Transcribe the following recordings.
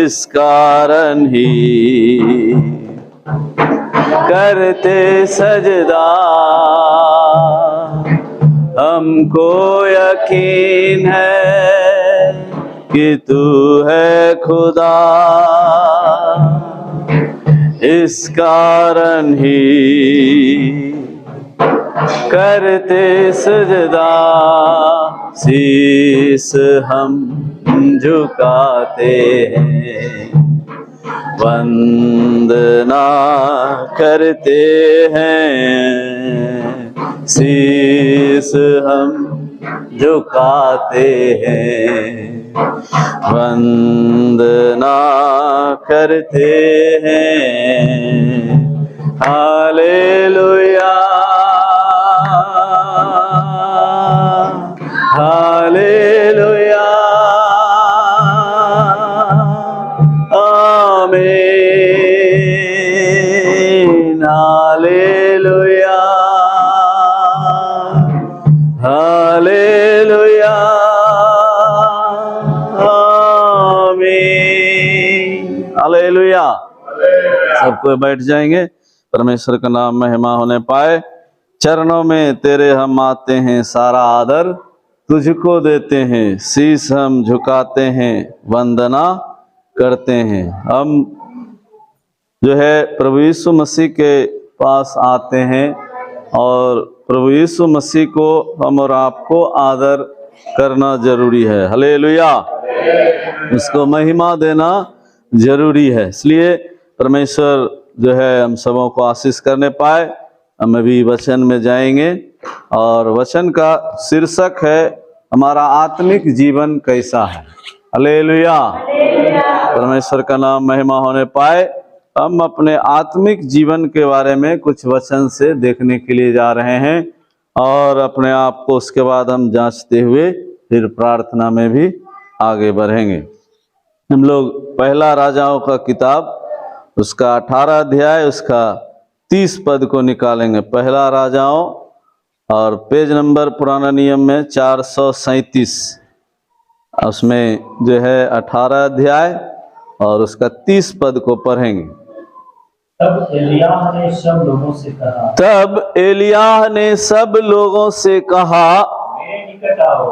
इस कारण ही करते सजदा, हमको यकीन है कि तू है खुदा, इस कारण ही करते सजदा, शीस हम झुकाते हैं, वंदना करते हैं, शीस हम झुकाते हैं, वंदना करते हैं। हालेलुया हालेलुया आमीन, हालेलुया हालेलुया आमीन, हालेलुया। सबको बैठ जाएंगे। परमेश्वर का नाम महिमा होने पाए। चरणों में तेरे हम आते हैं, सारा आदर तुझको देते हैं, शीस हम झुकाते हैं, वंदना करते हैं। हम जो है प्रभु यीशु मसीह के पास आते हैं और प्रभु यीशु मसीह को हम और आपको आदर करना जरूरी है। हालेलुया, उसको महिमा देना जरूरी है। इसलिए परमेश्वर जो है हम सबों को आशीष करने पाए। हम अभी वचन में जाएंगे और वचन का शीर्षक है हमारा आत्मिक जीवन कैसा है। हालेलुया, परमेश्वर का नाम महिमा होने पाए। हम अपने आत्मिक जीवन के बारे में कुछ वचन से देखने के लिए जा रहे हैं और अपने आप को उसके बाद हम जांचते हुए फिर प्रार्थना में भी आगे बढ़ेंगे। हम लोग पहला राजाओं का किताब उसका 18 अध्याय उसका 30 पद को निकालेंगे। पहला राजाओं और पेज नंबर पुराना नियम में 437, उसमें जो है 18 अध्याय और उसका 30 पद को पढ़ेंगे। तब एलियाह ने सब लोगों से कहा,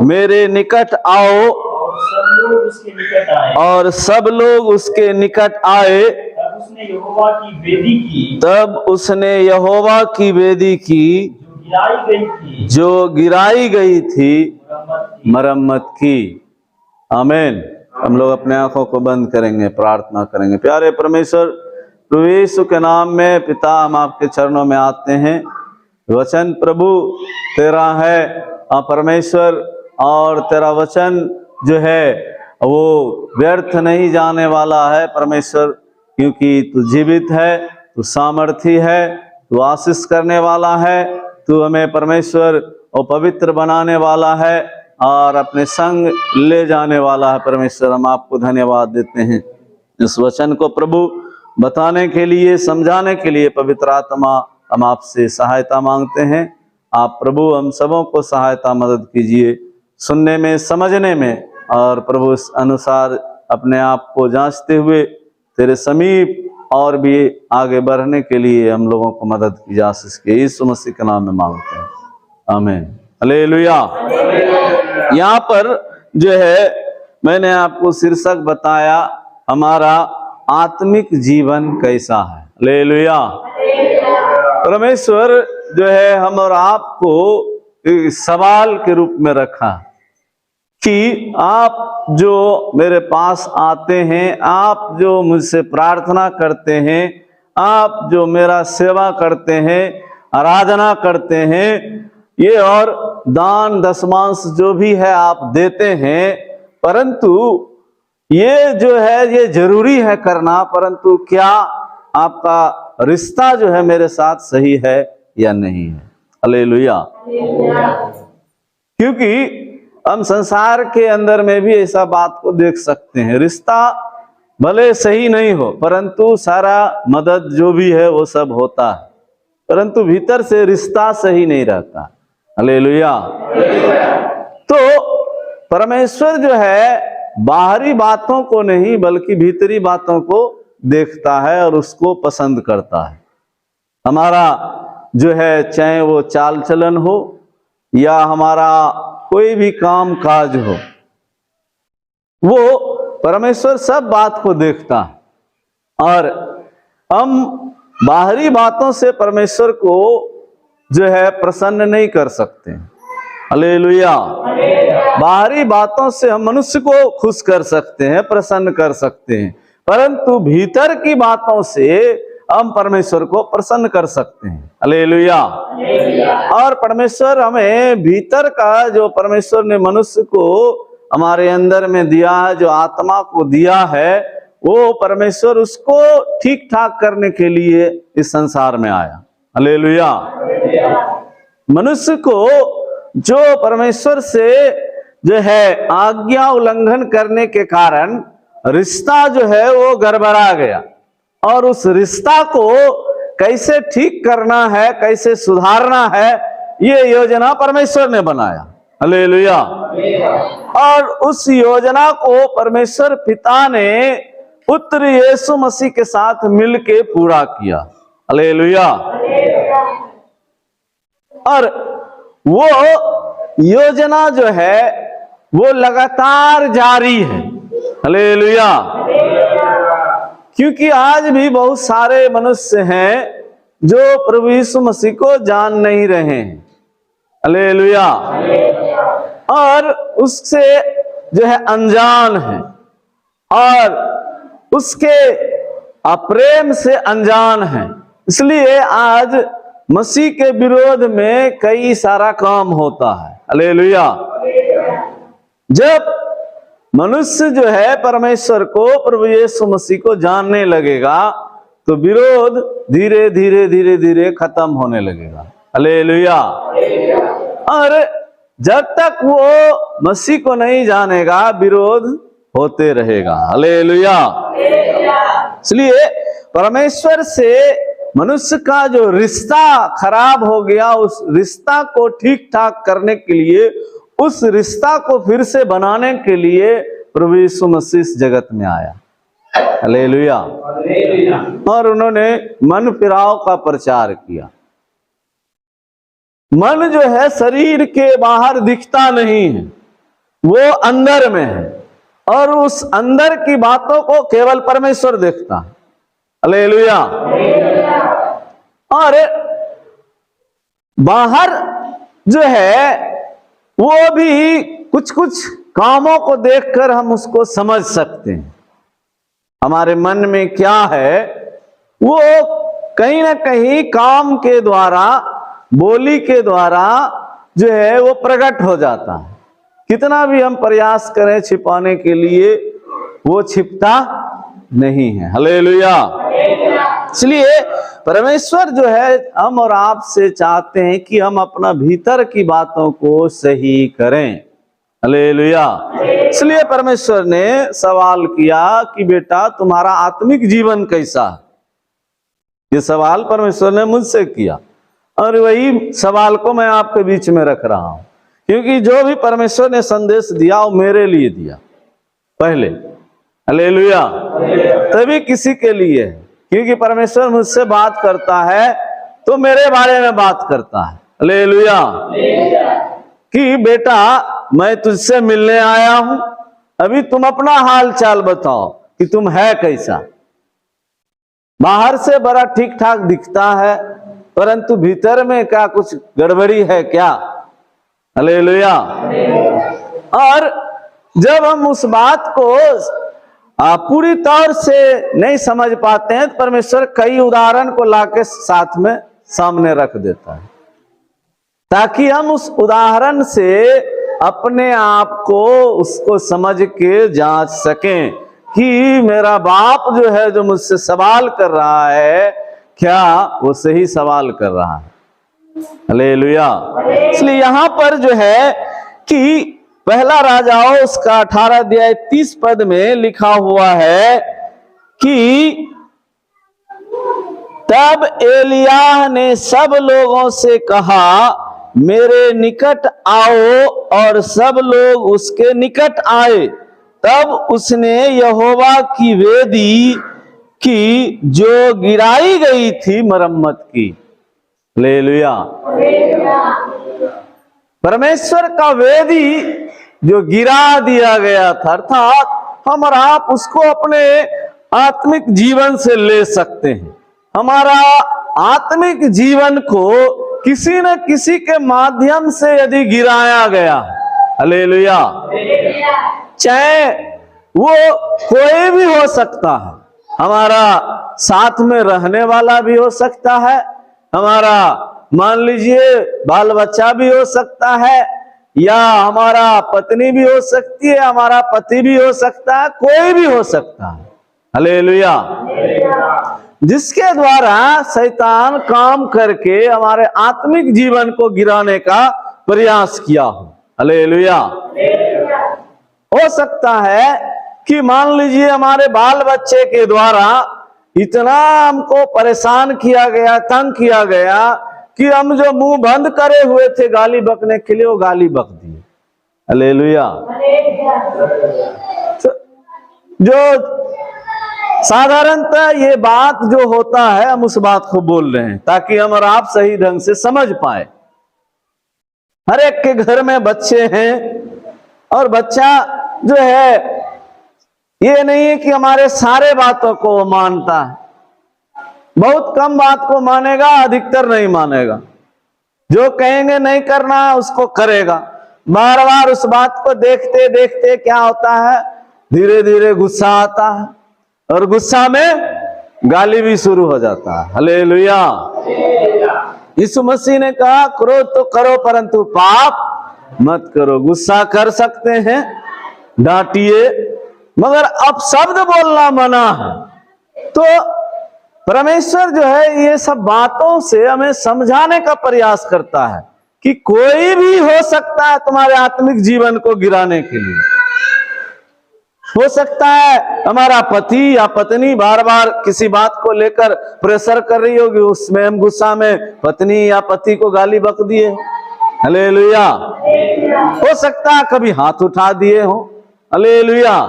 मेरे निकट आओ, और सब लोग उसके निकट आए। और सब लोग उसके निकट आए। तब उसने यहोवा की वेदी की, जो गिराई गई थी मरम्मत की। आमीन। हम लोग अपने आंखों को बंद करेंगे, प्रार्थना करेंगे। प्यारे परमेश्वर, प्रभु यीशु के नाम में पिता, हम आपके चरणों में आते हैं। वचन प्रभु तेरा है परमेश्वर, और तेरा वचन जो है वो व्यर्थ नहीं जाने वाला है परमेश्वर, क्योंकि तू जीवित है, तू सामर्थी है, तू आशीष करने वाला है, तू हमें परमेश्वर और पवित्र बनाने वाला है और अपने संग ले जाने वाला है। परमेश्वर, हम आपको धन्यवाद देते हैं इस वचन को प्रभु बताने के लिए, समझाने के लिए। पवित्र आत्मा, हम आपसे सहायता मांगते हैं। आप प्रभु हम सबों को सहायता मदद कीजिए सुनने में, समझने में, और प्रभु इस अनुसार अपने आप को जांचते हुए तेरे समीप और भी आगे बढ़ने के लिए हम लोगों को मदद की जा सके। यीशु मसीह के नाम में मांगते हैं, आमीन। हालेलुया। यहाँ पर जो है मैंने आपको शीर्षक बताया, हमारा आत्मिक जीवन कैसा है। हालेलुया। परमेश्वर जो है हम और आपको सवाल के रूप में रखा कि आप जो मेरे पास आते हैं, आप जो मुझसे प्रार्थना करते हैं, आप जो मेरा सेवा करते हैं, आराधना करते हैं, ये और दान दशमांश जो भी है आप देते हैं, परंतु ये जो है ये जरूरी है करना, परंतु क्या आपका रिश्ता जो है मेरे साथ सही है या नहीं है। हालेलुया। क्योंकि हम संसार के अंदर में भी ऐसा बात को देख सकते हैं, रिश्ता भले सही नहीं हो परंतु सारा मदद जो भी है वो सब होता है, परंतु भीतर से रिश्ता सही नहीं रहता। हालेलुया। तो परमेश्वर जो है बाहरी बातों को नहीं बल्कि भीतरी बातों को देखता है और उसको पसंद करता है। हमारा जो है, चाहे वो चाल चलन हो या हमारा कोई भी काम काज हो, वो परमेश्वर सब बात को देखता है। और हम बाहरी बातों से परमेश्वर को जो है प्रसन्न नहीं कर सकते। हालेलुया। बाहरी बातों से हम मनुष्य को खुश कर सकते हैं, प्रसन्न कर सकते हैं, परंतु भीतर की बातों से हम परमेश्वर को प्रसन्न कर सकते हैं। हालेलुया। और परमेश्वर हमें भीतर का जो परमेश्वर ने मनुष्य को हमारे अंदर में दिया है, जो आत्मा को दिया है, वो परमेश्वर उसको ठीक ठाक करने के लिए इस संसार में आया। हालेलुया। मनुष्य को जो परमेश्वर से जो है आज्ञा उल्लंघन करने के कारण रिश्ता जो है वो गड़बड़ा गया, और उस रिश्ता को कैसे ठीक करना है, कैसे सुधारना है, ये योजना परमेश्वर ने बनाया। हालेलुया। और उस योजना को परमेश्वर पिता ने पुत्र यीशु मसीह के साथ मिलके पूरा किया। हालेलुया। और वो योजना जो है वो लगातार जारी है। हालेलुया। क्योंकि आज भी बहुत सारे मनुष्य हैं जो प्रभु यीशु मसीह को जान नहीं रहे हैं। हालेलुया। और उससे जो है अनजान है, और उसके अप्रेम से अनजान है। इसलिए आज मसीह के विरोध में कई सारा काम होता है। हालेलुया। जब मनुष्य जो है परमेश्वर को, प्रभु यीशु मसीह को जानने लगेगा तो विरोध धीरे धीरे धीरे धीरे खत्म होने लगेगा। हालेलुया। और जब तक वो मसीह को नहीं जानेगा विरोध होते रहेगा। हालेलुया। इसलिए परमेश्वर से मनुष्य का जो रिश्ता खराब हो गया, उस रिश्ता को ठीक ठाक करने के लिए, उस रिश्ता को फिर से बनाने के लिए प्रभु यीशु मसीह इस जगत में आया। हालेलुया। और उन्होंने मन फिराव का प्रचार किया। मन जो है शरीर के बाहर दिखता नहीं है, वो अंदर में है, और उस अंदर की बातों को केवल परमेश्वर देखता है। हालेलुया। और बाहर जो है वो भी कुछ कुछ कामों को देखकर हम उसको समझ सकते हैं। हमारे मन में क्या है वो कहीं ना कहीं काम के द्वारा, बोली के द्वारा जो है वो प्रकट हो जाता है। कितना भी हम प्रयास करें छिपाने के लिए, वो छिपता नहीं है। हालेलुया। इसलिए परमेश्वर जो है हम और आप से चाहते हैं कि हम अपना भीतर की बातों को सही करें। हालेलुया। इसलिए परमेश्वर ने सवाल किया कि बेटा तुम्हारा आत्मिक जीवन कैसा है। ये सवाल परमेश्वर ने मुझसे किया, और वही सवाल को मैं आपके बीच में रख रहा हूं, क्योंकि जो भी परमेश्वर ने संदेश दिया वो मेरे लिए दिया पहले। हालेलुया। तभी किसी के लिए है, क्योंकि परमेश्वर मुझसे बात करता है तो मेरे बारे में बात करता है। हालेलुया। कि बेटा मैं तुझसे मिलने आया हूं, अभी तुम अपना हाल चाल बताओ कि तुम है कैसा। बाहर से बड़ा ठीक ठाक दिखता है, परंतु भीतर में क्या कुछ गड़बड़ी है क्या। हालेलुया। और जब हम उस बात को पूरी तौर से नहीं समझ पाते हैं तो परमेश्वर कई उदाहरण को लाके साथ में सामने रख देता है, ताकि हम उस उदाहरण से अपने आप को उसको समझ के जांच सकें कि मेरा बाप जो है जो मुझसे सवाल कर रहा है, क्या वो सही सवाल कर रहा है। हालेलुया। इसलिए यहां पर जो है कि पहला राजाओं उसका 18 अध्याय 30 पद में लिखा हुआ है कि तब एलिय्याह ने सब लोगों से कहा मेरे निकट आओ, और सब लोग उसके निकट आए। तब उसने यहोवा की वेदी की जो गिराई गई थी मरम्मत की। हालेलुया। परमेश्वर का वेदी जो गिरा दिया गया था, अर्थात हम और आप उसको अपने आत्मिक जीवन से ले सकते हैं। हमारा आत्मिक जीवन को किसी न किसी के माध्यम से यदि गिराया गया, हालेलुया, चाहे वो कोई भी हो सकता है, हमारा साथ में रहने वाला भी हो सकता है, हमारा मान लीजिए बाल बच्चा भी हो सकता है, या हमारा पत्नी भी हो सकती है, हमारा पति भी हो सकता है, कोई भी हो सकता है। हालेलुया। जिसके द्वारा शैतान काम करके हमारे आत्मिक जीवन को गिराने का प्रयास किया हो। हालेलुया। हो सकता है कि मान लीजिए हमारे बाल बच्चे के द्वारा इतना हमको परेशान किया गया, तंग किया गया कि हम जो मुंह बंद करे हुए थे गाली बकने के लिए, वो गाली बक दिए। हालेलुया। जो साधारणतः ये बात जो होता है, हम उस बात को बोल रहे हैं ताकि हम और आप सही ढंग से समझ पाए। हर एक के घर में बच्चे हैं और बच्चा जो है ये नहीं है कि हमारे सारे बातों को वो मानता है, बहुत कम बात को मानेगा, अधिकतर नहीं मानेगा। जो कहेंगे नहीं करना उसको करेगा। बार बार उस बात को देखते देखते क्या होता है, धीरे धीरे गुस्सा आता है और गुस्सा में गाली भी शुरू हो जाता है। हालेलुया। यीशु मसीह ने कहा क्रोध तो करो परंतु पाप मत करो। गुस्सा कर सकते हैं, डांटिए, मगर अब शब्द बोलना मना है। तो परमेश्वर जो है ये सब बातों से हमें समझाने का प्रयास करता है कि कोई भी हो सकता है तुम्हारे आत्मिक जीवन को गिराने के लिए। हो सकता है हमारा पति या पत्नी बार बार किसी बात को लेकर प्रेशर कर रही होगी, उसमें हम गुस्सा में पत्नी या पति को गाली बक दिए। हालेलुया। हो सकता है कभी हाथ उठा दिए हो। हालेलुया।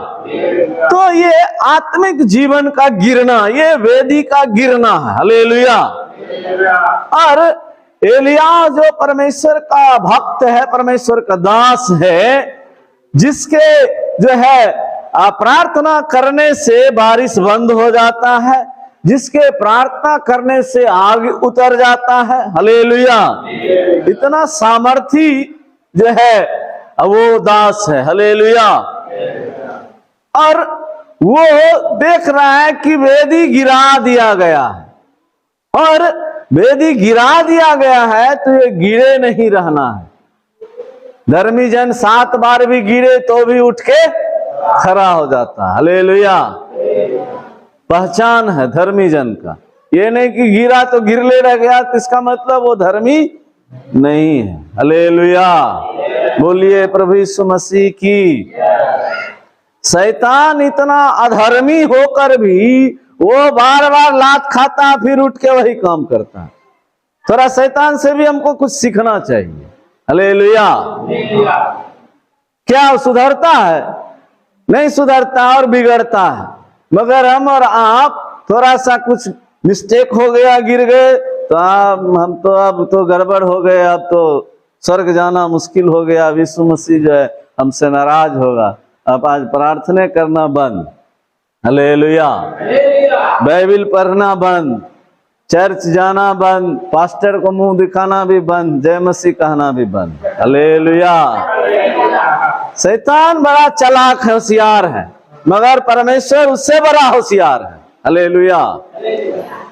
तो ये आत्मिक जीवन का गिरना, ये वेदी का गिरना है। हालेलुया। और एलिया जो परमेश्वर का भक्त है, परमेश्वर का दास है, जिसके जो है प्रार्थना करने से बारिश बंद हो जाता है, जिसके प्रार्थना करने से आग उतर जाता है। हालेलुया। इतना सामर्थी जो है वो दास है। हालेलुया। और वो देख रहा है कि वेदी गिरा दिया गया है, और वेदी गिरा दिया गया है तो ये गिरे नहीं रहना है। धर्मी जन 7 बार भी गिरे तो भी उठ के खड़ा हो जाता। हालेलुया। पहचान है धर्मी जन का। ये नहीं कि गिरा तो गिरले रह गया तो इसका मतलब वो धर्मी नहीं है। हालेलुया। बोलिए प्रभु यीशु मसीह की। शैतान इतना अधर्मी होकर भी वो बार बार लात खाता, फिर उठ के वही काम करता है। थोड़ा शैतान से भी हमको कुछ सीखना चाहिए। हालेलुया। क्या सुधरता है? नहीं सुधरता और बिगड़ता है। मगर हम और आप थोड़ा सा कुछ मिस्टेक हो गया, गिर गए तो हम तो अब तो गड़बड़ हो गए, अब तो स्वर्ग जाना मुश्किल हो गया, यीशु मसीह जो है हमसे नाराज होगा। अब आज प्रार्थना करना बंद। हालेलुया। बाइबिल पढ़ना बंद, चर्च जाना बंद, पास्टर को मुंह दिखाना भी बंद, जय मसीह कहना भी बंद। हालेलुया। शैतान बड़ा चालाक है, होशियार है, मगर परमेश्वर उससे बड़ा होशियार है। हालेलुया।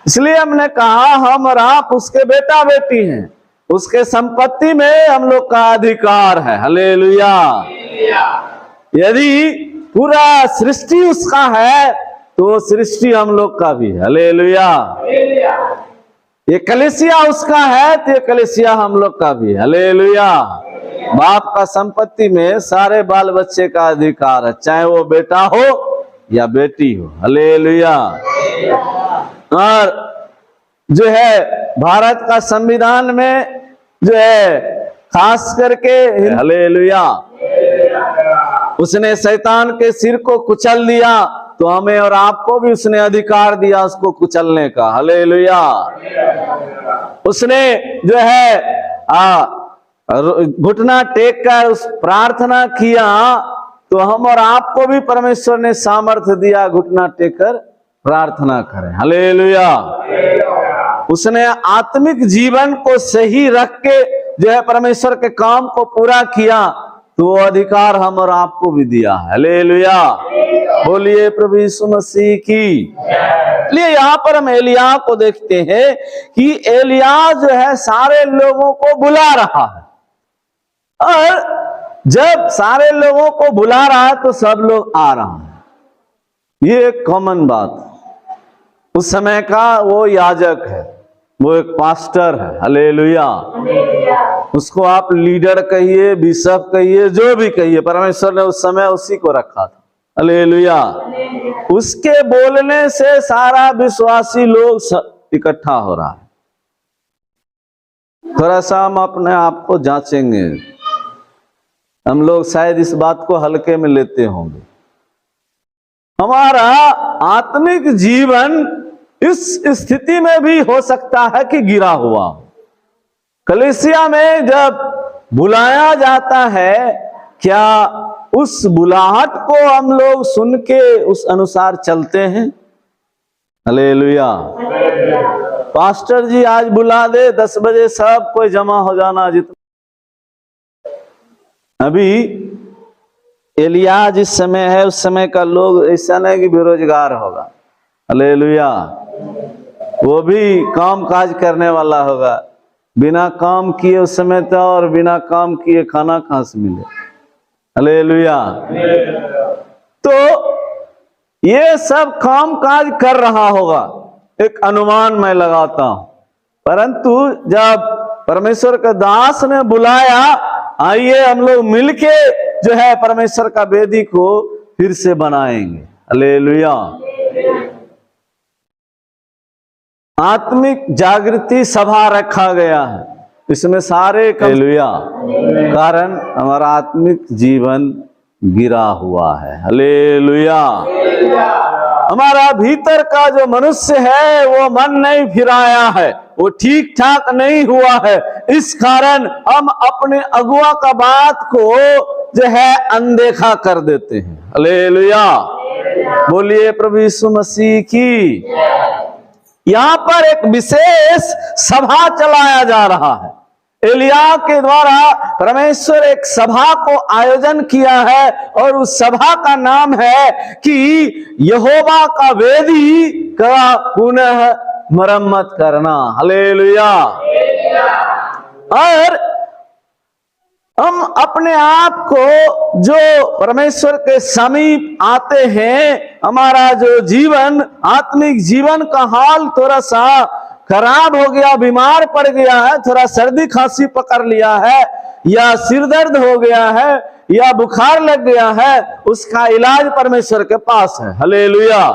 इसलिए हमने कहा हम और आप उसके बेटा बेटी हैं, उसके संपत्ति में हम लोग का अधिकार है। हालेलुया। यदि पूरा सृष्टि उसका है तो सृष्टि हम लोग का भी। हालेलुया। ये कलीसिया उसका है तो ये कलीसिया हम लोग का भी। हालेलुया। बाप का संपत्ति में सारे बाल बच्चे का अधिकार है, चाहे वो बेटा हो या बेटी हो। हालेलुया। और जो है भारत का संविधान में जो है खास करके हालेलुया उसने शैतान के सिर को कुचल दिया, तो हमें और आपको भी उसने अधिकार दिया उसको कुचलने का। हालेलुया। उसने जो है घुटना टेक कर उस प्रार्थना किया, तो हम और आपको भी परमेश्वर ने सामर्थ्य दिया घुटना टेक कर प्रार्थना करें। हालेलुया। उसने आत्मिक जीवन को सही रख के जो है परमेश्वर के काम को पूरा किया, तो वो अधिकार हम और आपको भी दिया है। हालेलुया। बोलिए प्रभु यीशु मसीह की। इसलिए यहाँ पर हम एलिया को देखते हैं कि एलिया जो है सारे लोगों को बुला रहा है, और जब सारे लोगों को बुला रहा है तो सब लोग आ रहा है। ये एक कॉमन बात। उस समय का वो याजक है, वो एक पास्टर है। हालेलुया। उसको आप लीडर कहिए, बिशप कहिए, जो भी कहिए, परमेश्वर ने उस समय उसी को रखा था। हालेलुया। उसके बोलने से सारा विश्वासी लोग इकट्ठा हो रहा है। थोड़ा सा हम अपने आप को जांचेंगे। हम लोग शायद इस बात को हल्के में लेते होंगे। हमारा आत्मिक जीवन इस स्थिति में भी हो सकता है कि गिरा हुआ। कलीसिया में जब बुलाया जाता है, क्या उस बुलाहट को हम लोग सुन के उस अनुसार चलते हैं? हालेलुया। पास्टर जी आज बुला दे 10 बजे सब कोई जमा हो जाना। जितना अभी एलिया जिस समय है उस समय का लोग ऐसा नहीं कि बेरोजगार होगा। हालेलुया। वो भी काम काज करने वाला होगा। बिना काम किए उस समय था, और बिना काम किए खाना कहां से मिले? हालेलुया। तो ये सब काम काज कर रहा होगा, एक अनुमान मैं लगाता हूं। परंतु जब परमेश्वर के दास ने बुलाया, आइए हम लोग मिलके जो है परमेश्वर का वेदी को फिर से बनाएंगे। हालेलुया। आत्मिक जागृति सभा रखा गया है, इसमें सारे हालेलुया। कारण हमारा आत्मिक जीवन गिरा हुआ है। हालेलुया। हमारा भीतर का जो मनुष्य है वो मन नहीं फिराया है, वो ठीक ठाक नहीं हुआ है। इस कारण हम अपने अगुआ का बात को जो है अनदेखा कर देते हैं। हालेलुया। बोलिए प्रभु यीशु मसीह की। यहां पर एक विशेष सभा चलाया जा रहा है। एलिया के द्वारा परमेश्वर एक सभा को आयोजन किया है, और उस सभा का नाम है कि यहोवा का वेदी का पुनः मरम्मत करना। हालेलुया। और हम अपने आप को जो परमेश्वर के समीप आते हैं, हमारा जो जीवन आत्मिक जीवन का हाल थोड़ा सा खराब हो गया, बीमार पड़ गया है, थोड़ा सर्दी खांसी पकड़ लिया है, या सिर दर्द हो गया है, या बुखार लग गया है, उसका इलाज परमेश्वर के पास है। हालेलुया।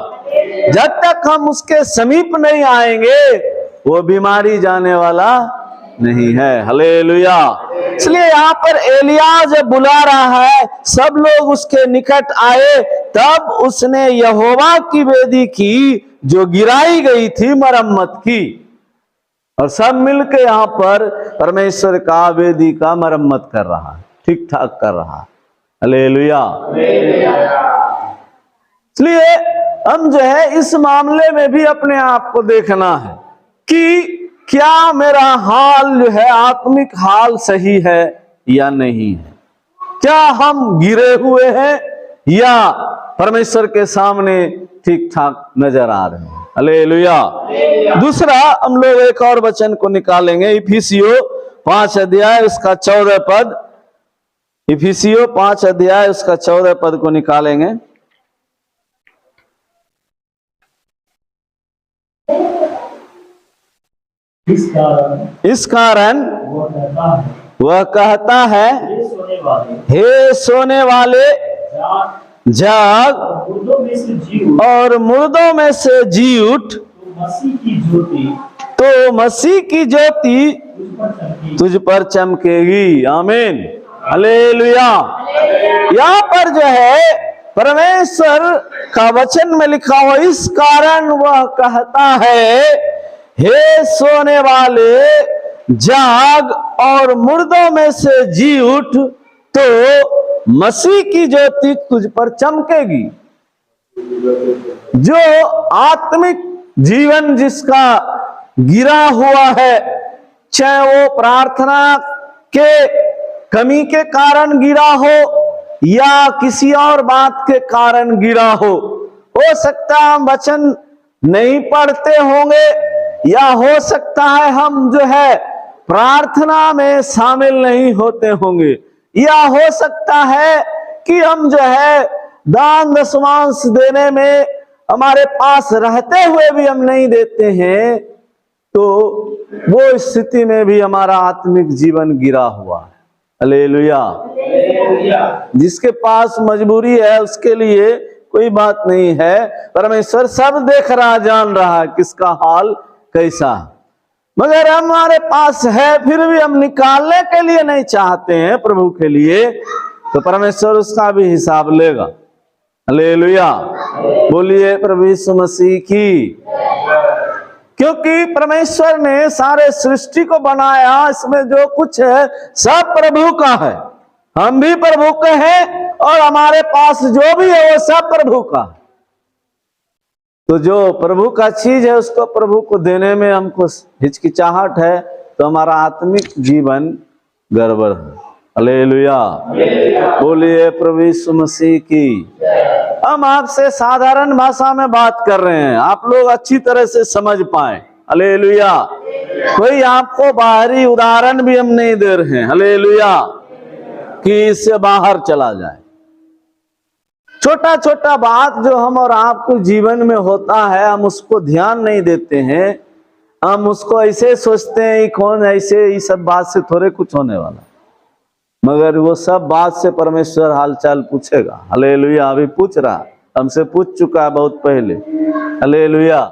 जब तक हम उसके समीप नहीं आएंगे वो बीमारी जाने वाला नहीं है। हालेलुया। इसलिए यहाँ पर एलिया जब बुला रहा है, सब लोग उसके निकट आए, तब उसने यहोवा की वेदी की जो गिराई गई थी मरम्मत की, और सब मिलकर यहाँ पर परमेश्वर का वेदी का मरम्मत कर रहा है, ठीक ठाक कर रहा है। हालेलुया। इसलिए हम जो है इस मामले में भी अपने आप को देखना है कि क्या मेरा हाल जो है आत्मिक हाल सही है या नहीं है। क्या हम गिरे हुए हैं या परमेश्वर के सामने ठीक ठाक नजर आ रहे हैं। हालेलुया। दूसरा हम लोग एक और वचन को निकालेंगे, इफिसियों 5 अध्याय उसका 14 पद। इफिसियों 5 अध्याय उसका 14 पद को निकालेंगे। इस कारण वह कहता है, हे सोने वाले जाग और मुर्दों में से जी उठ, तो मसीह की ज्योति तुझ पर चमकेगी। आमीन। हालेलुया। यहाँ पर जो है परमेश्वर का वचन में लिखा हुआ, इस कारण वह कहता है, हे सोने वाले जाग और मुर्दों में से जी उठ, तो मसीह की ज्योति तुझ पर चमकेगी। जो आत्मिक जीवन जिसका गिरा हुआ है, चाहे वो प्रार्थना के कमी के कारण गिरा हो या किसी और बात के कारण गिरा हो सकता है हम वचन नहीं पढ़ते होंगे, या हो सकता है हम जो है प्रार्थना में शामिल नहीं होते होंगे, या हो सकता है कि हम जो है दान दशमांश देने में हमारे पास रहते हुए भी हम नहीं देते हैं, तो वो स्थिति में भी हमारा आत्मिक जीवन गिरा हुआ है। हालेलुया। जिसके पास मजबूरी है उसके लिए कोई बात नहीं है, परमेश्वर सब देख रहा, जान रहा है किसका हाल कैसा है, मगर हमारे पास है फिर भी हम निकालने के लिए नहीं चाहते हैं प्रभु के लिए, तो परमेश्वर उसका भी हिसाब लेगा। हालेलुया। बोलिए प्रभु यीशु मसीह की। क्योंकि परमेश्वर ने सारे सृष्टि को बनाया, इसमें जो कुछ है सब प्रभु का है, हम भी प्रभु के हैं और हमारे पास जो भी है वो सब प्रभु का है। तो जो प्रभु का चीज है उसको प्रभु को देने में हमको हिचकिचाहट है, तो हमारा आत्मिक जीवन गड़बड़ है। हालेलुया। बोलिए प्रभु यीशु मसीह की। हम आपसे साधारण भाषा में बात कर रहे हैं, आप लोग अच्छी तरह से समझ पाए। हालेलुया। कोई आपको बाहरी उदाहरण भी हम नहीं दे रहे हैं, हालेलुया, कि इससे बाहर चला जाए। छोटा छोटा बात जो हम और आपको जीवन में होता है, हम उसको ध्यान नहीं देते हैं, हम उसको ऐसे सोचते हैं कौन ऐसे, ये सब बात से थोड़े कुछ होने वाला, मगर वो सब बात से परमेश्वर हालचाल पूछेगा। हालेलुया। अभी पूछ रहा, हमसे पूछ चुका है बहुत पहले। हालेलुया।